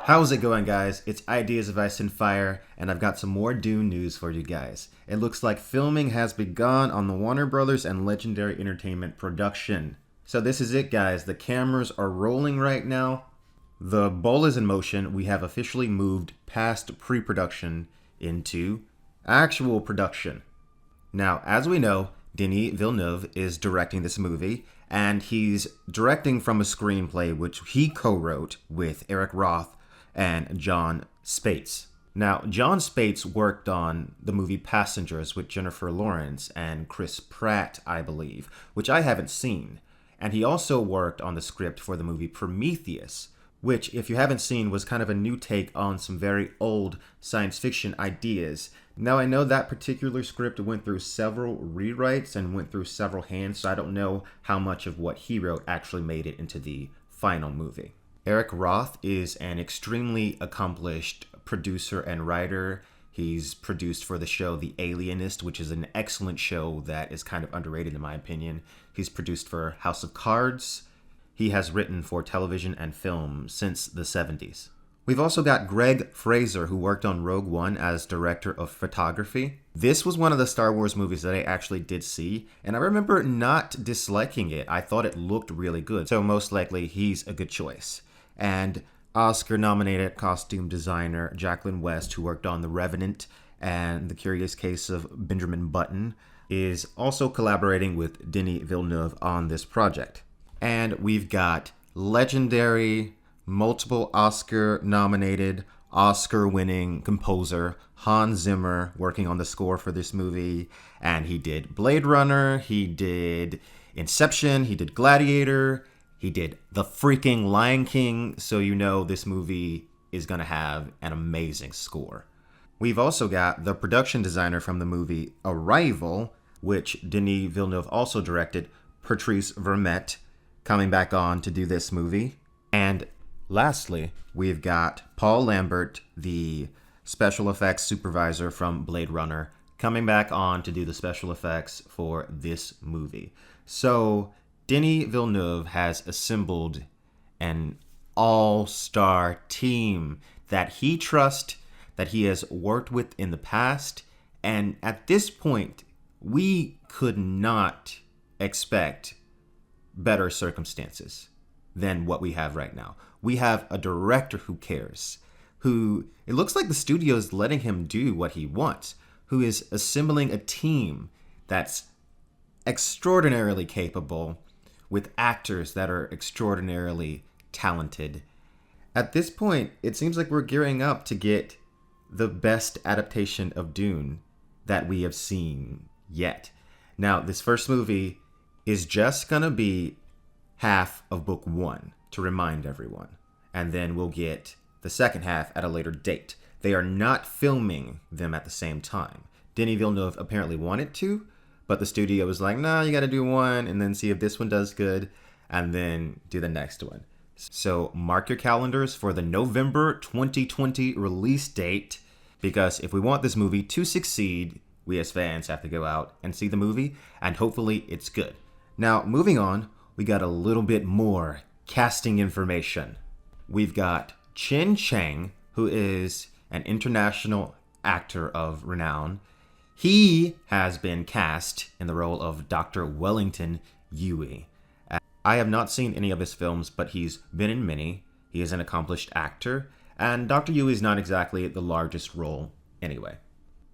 How's it going, guys? It's Ideas of Ice and Fire, and I've got some more Dune news for you guys. It looks like filming has begun on the Warner Brothers and Legendary Entertainment production. So this is it, guys. The cameras are rolling right now. The ball is in motion. We have officially moved past pre-production into actual production. Now, as we know, Denis Villeneuve is directing this movie, and he's directing from a screenplay which he co-wrote with Eric Roth and John Spates. Now, John Spates worked on the movie Passengers with Jennifer Lawrence and Chris Pratt, I believe, which I haven't seen. And he also worked on the script for the movie Prometheus, which, if you haven't seen, was kind of a new take on some very old science fiction ideas. Now, I know that particular script went through several rewrites and went through several hands, so I don't know how much of what he wrote actually made it into the final movie. Eric Roth is an extremely accomplished producer and writer. He's produced for the show The Alienist, which is an excellent show that is kind of underrated in my opinion. He's produced for House of Cards. He has written for television and film since the 70s. We've also got Greg Fraser, who worked on Rogue One as director of photography. This was one of the Star Wars movies that I actually did see, and I remember not disliking it. I thought it looked really good, so most likely he's a good choice. And Oscar-nominated costume designer Jacqueline West, who worked on The Revenant and The Curious Case of Benjamin Button, is also collaborating with Denis Villeneuve on this project. And we've got legendary, multiple Oscar-nominated, Oscar-winning composer Hans Zimmer working on the score for this movie. And he did Blade Runner, he did Inception, he did Gladiator, he did The freaking Lion King, so you know this movie is going to have an amazing score. We've also got the production designer from the movie Arrival, which Denis Villeneuve also directed, Patrice Vermette, coming back on to do this movie. And lastly, we've got Paul Lambert, the special effects supervisor from Blade Runner, coming back on to do the special effects for this movie. So Denis Villeneuve has assembled an all-star team that he trusts, that he has worked with in the past, and at this point, we could not expect better circumstances than what we have right now. We have a director who cares, who it looks like the studio is letting him do what he wants, who is assembling a team that's extraordinarily capable with actors that are extraordinarily talented. At this point, it seems like we're gearing up to get the best adaptation of Dune that we have seen yet. Now, this first movie is just gonna be half of book one, to remind everyone. And then we'll get the second half at a later date. They are not filming them at the same time. Denis Villeneuve apparently wanted to, but the studio was like, nah, you gotta do one and then see if this one does good and then do the next one. So mark your calendars for the November 2020 release date, because if we want this movie to succeed, we as fans have to go out and see the movie, and hopefully it's good. Now, moving on, we got a little bit more casting information. We've got Chen Chang, who is an international actor of renown. He has been cast in the role of Dr. Wellington Yueh. I have not seen any of his films, but he's been in many. He is an accomplished actor, and Dr. Yueh is not exactly the largest role anyway.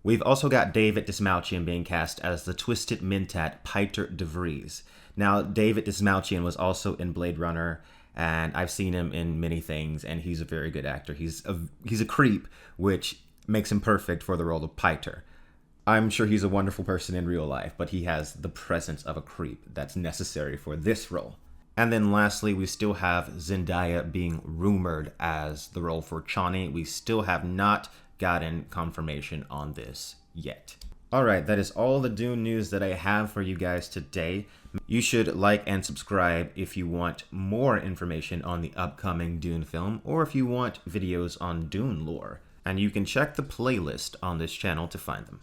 We've also got David Dismalchian being cast as the Twisted Mentat Piter de Vries. Now, David Dismalchian was also in Blade Runner, and I've seen him in many things, and he's a very good actor. He's a creep, which makes him perfect for the role of Piter. I'm sure he's a wonderful person in real life, but he has the presence of a creep that's necessary for this role. And then lastly, we still have Zendaya being rumored as the role for Chani. We still have not gotten confirmation on this yet. Alright, that is all the Dune news that I have for you guys today. You should like and subscribe if you want more information on the upcoming Dune film, or if you want videos on Dune lore. And you can check the playlist on this channel to find them.